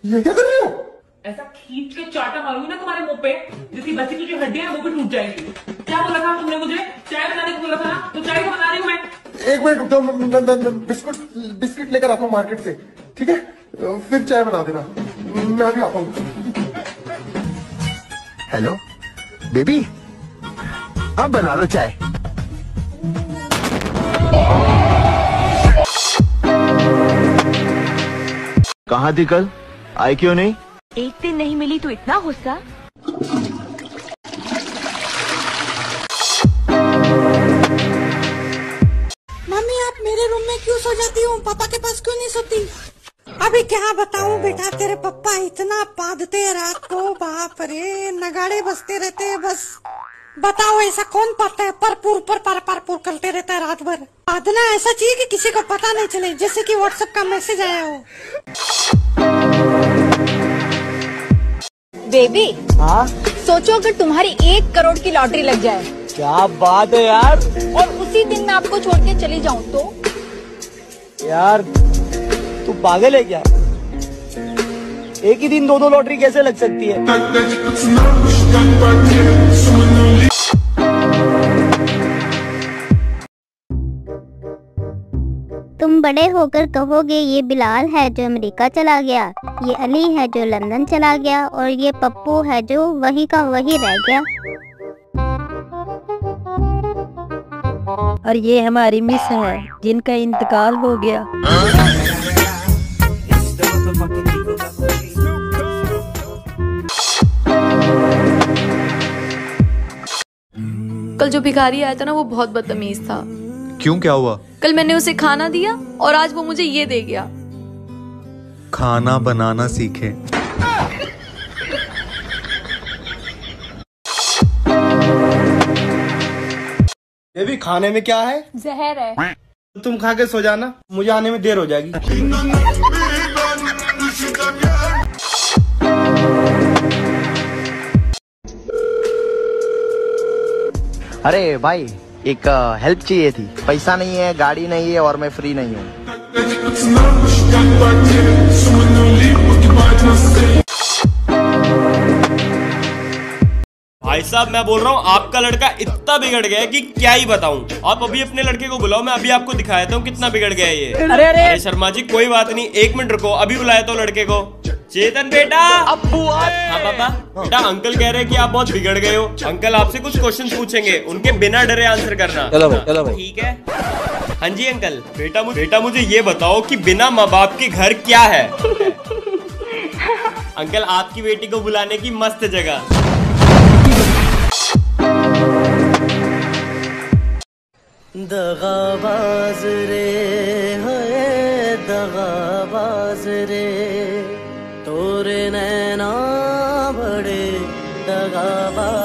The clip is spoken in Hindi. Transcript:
ये क्या कर रही हो? ऐसा खींच के चाटा मारूंगी ना तुम्हारे मुंह पे, जिसकी बची कुछ हड्डियां वो भी टूट जाएगी। क्या बोला था तुमने मुझे? चाय बनाने को बोला था ना, तो चाय तो बना रही हूँ मैं। एक मिनट रुक जाओ, बिस्कुट लेकर आता हूँ मार्केट से, ठीक है? फिर चाय बना देना, मैं अभी आता हूँ। हेलो बेबी, अब बना लो चाय। कहाँ थी कल, आई क्यों नहीं? एक दिन नहीं मिली तो इतना गुस्सा? मम्मी आप मेरे रूम में क्यों सो जाती हो? पापा के पास क्यों नहीं सोती? अभी क्या बताऊं बेटा, तेरे पापा इतना पादते हैं रात को, बाप रे, नगाड़े बजते रहते हैं बस। बताओ ऐसा कौन पाता है? परपुर करते रहता है रात भर। पादना ऐसा चाहिए कि किसी को पता नहीं चले, जैसे कि व्हाट्सएप का मैसेज आया हो। बेबी, हाँ सोचो अगर तुम्हारी 1 करोड़ की लॉटरी लग जाए। क्या बात है यार। और उसी दिन मैं आपको छोड़ के चली जाऊं तो? यार तू पागल है क्या? एक ही दिन 2 लॉटरी कैसे लग सकती है? तुम बड़े होकर कहोगे ये बिलाल है जो अमेरिका चला गया, ये अली है जो लंदन चला गया, और ये पप्पू है जो वही का वही रह गया। और ये हमारी मिस है जिनका इंतकाल हो गया। कल जो भिखारी आया था ना, वो बहुत बदतमीज था। क्यों, क्या हुआ? कल मैंने उसे खाना दिया और आज वो मुझे ये दे गया। खाना बनाना सीखे। बेबी खाने में क्या है? जहर है। तुम खा के सो जाना, मुझे आने में देर हो जाएगी। अरे भाई, एक हेल्प चाहिए थी। पैसा नहीं है, गाड़ी नहीं है और मैं फ्री नहीं हूँ। भाई साहब मैं बोल रहा हूँ आपका लड़का इतना बिगड़ गया है कि क्या ही बताऊं। आप अभी अपने लड़के को बुलाओ, मैं अभी आपको दिखाता हूँ कितना बिगड़ गया है ये। अरे शर्मा जी कोई बात नहीं, 1 मिनट रुको, अभी बुलाया तो लड़के को। चेतन बेटा। हाँ पापा। बेटा अंकल कह रहे हैं कि आप बहुत बिगड़ गए हो। अंकल आपसे कुछ क्वेश्चन पूछेंगे, उनके बिना डरे आंसर करना। चलो भाई। ठीक है। हाँ जी अंकल। बेटा मुझे ये बताओ कि बिना माँ बाप के घर क्या है? अंकल आपकी बेटी को बुलाने की मस्त जगह। दगाबाज रे है दगाबाज रे, तोरे नैना बड़े दगाबाज।